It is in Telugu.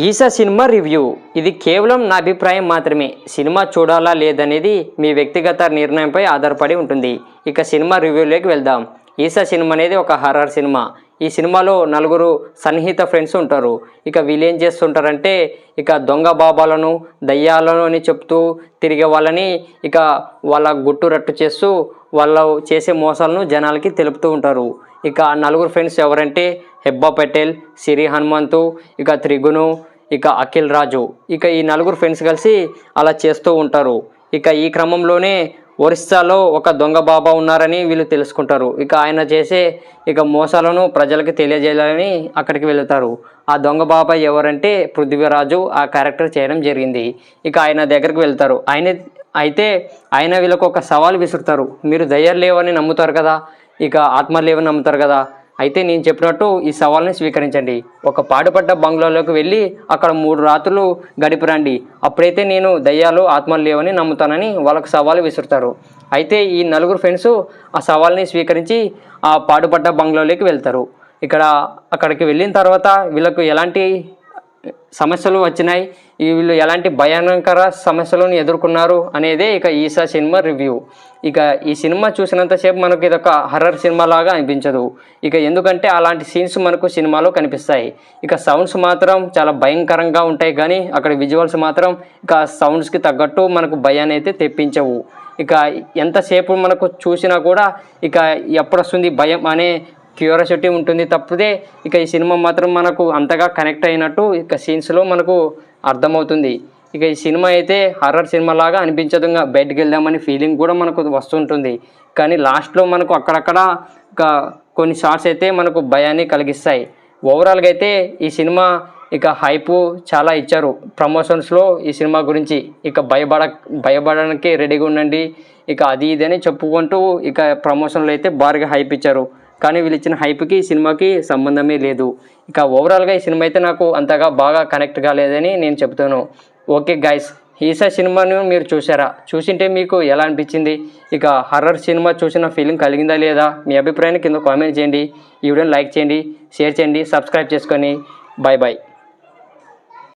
ఈసా సినిమా రివ్యూ. ఇది కేవలం నా అభిప్రాయం మాత్రమే. సినిమా చూడాలా లేదనేది మీ వ్యక్తిగత నిర్ణయంపై ఆధారపడి ఉంటుంది. ఇక సినిమా రివ్యూలోకి వెళ్దాం. ఈసా సినిమా అనేది ఒక హర్రర్ సినిమా. ఈ సినిమాలో నలుగురు సన్నిహిత ఫ్రెండ్స్ ఉంటారు. ఇక వీళ్ళు ఏం చేస్తుంటారంటే ఇక దొంగ బాబాలను దయ్యాలను అని చెప్తూ తిరిగే వాళ్ళని ఇక వాళ్ళ గుట్టు రట్టు చేస్తూ వాళ్ళు చేసే మోసాలను జనాలకి తెలుపుతూ ఉంటారు. ఇక ఆ నలుగురు ఫ్రెండ్స్ ఎవరంటే హెబ్బా పటేల్, సిరి హనుమంతు, ఇక త్రిగుణు, ఇక అఖిల్ రాజు. ఇక ఈ నలుగురు ఫ్రెండ్స్ కలిసి అలా చేస్తూ ఉంటారు. ఇక ఈ క్రమంలోనే ఒరిస్సాలో ఒక దొంగ బాబా ఉన్నారని వీళ్ళు తెలుసుకుంటారు. ఇక ఆయన చేసే ఇక మోసాలను ప్రజలకు తెలియజేయాలని అక్కడికి వెళుతారు. ఆ దొంగ బాబా ఎవరంటే పృథ్వీరాజు ఆ క్యారెక్టర్ చేయడం జరిగింది. ఇక ఆయన దగ్గరికి వెళ్తారు. ఆయన వీళ్ళకు ఒక సవాల్ విసురుతారు. మీరు దయ్యాలు లేవని నమ్ముతారు కదా, ఇక ఆత్మలు లేవని నమ్ముతారు కదా, అయితే నేను చెప్పినట్టు ఈ సవాల్ని స్వీకరించండి. ఒక పాడుపడ్డ బంగ్లాలోకి వెళ్ళి అక్కడ 3 రాత్రులు గడిపిరండి. అప్పుడైతే నేను దయ్యాలు ఆత్మలు లేవని నమ్ముతానని వాళ్ళకు సవాలు విసురుతారు. అయితే ఈ నలుగురు ఫ్రెండ్స్ ఆ సవాల్ని స్వీకరించి ఆ పాడుపడ్డ బంగ్లాలోకి వెళ్తారు. అక్కడికి వెళ్ళిన తర్వాత వీళ్ళకు ఎలాంటి సమస్యలు వచ్చినాయి, వీళ్ళు ఎలాంటి భయానకర సమస్యలను ఎదుర్కొన్నారు అనేదే ఇక ఈసా సినిమా రివ్యూ. ఇక ఈ సినిమా చూసినంతసేపు మనకు ఇదొక హర్రర్ సినిమా లాగా అనిపించదు. ఇక ఎందుకంటే అలాంటి సీన్స్ మనకు సినిమాలో కనిపిస్తాయి. ఇక సౌండ్స్ మాత్రం చాలా భయంకరంగా ఉంటాయి, కానీ అక్కడ విజువల్స్ మాత్రం ఇక సౌండ్స్కి తగ్గట్టు మనకు భయాన్ని అయితే తెప్పించవు. ఇక ఎంతసేపు మనకు చూసినా కూడా ఇక ఎప్పుడు వస్తుంది భయం అనే క్యూరియాసిటీ ఉంటుంది తప్పితే ఇక ఈ సినిమా మాత్రం మనకు అంతగా కనెక్ట్ అయినట్టు ఇక సీన్స్లో మనకు అర్థమవుతుంది. ఇక ఈ సినిమా అయితే హర్రర్ సినిమా లాగా అనిపించదు. బయటకు వెళ్దామని ఫీలింగ్ కూడా మనకు వస్తుంటుంది. కానీ లాస్ట్లో మనకు అక్కడక్కడ ఇక కొన్ని షార్ట్స్ అయితే మనకు భయాన్ని కలిగిస్తాయి. ఓవరాల్గా అయితే ఈ సినిమా ఇక హైపు చాలా ఇచ్చారు ప్రమోషన్స్లో ఈ సినిమా గురించి. ఇక భయపడడానికి రెడీగా ఉండండి, ఇక అది ఇది అని చెప్పుకుంటూ ఇక ప్రమోషన్లు అయితే భారీగా హైప్ ఇచ్చారు. కానీ వీళ్ళు ఇచ్చిన హైప్కి సినిమాకి సంబంధమే లేదు. ఇక ఓవరాల్గా ఈ సినిమా అయితే నాకు అంతగా బాగా కనెక్ట్ కాలేదని నేను చెప్తాను. ఓకే గైస్, ఈసా సినిమాను మీరు చూసారా? చూసింటే మీకు ఎలా అనిపించింది? ఇక హర్రర్ సినిమా చూసిన ఫీలింగ్ కలిగిందా లేదా? మీ అభిప్రాయాన్ని కింద కామెంట్ చేయండి. ఈ వీడియోని లైక్ చేయండి, షేర్ చేయండి, సబ్స్క్రైబ్ చేసుకొని బాయ్ బాయ్.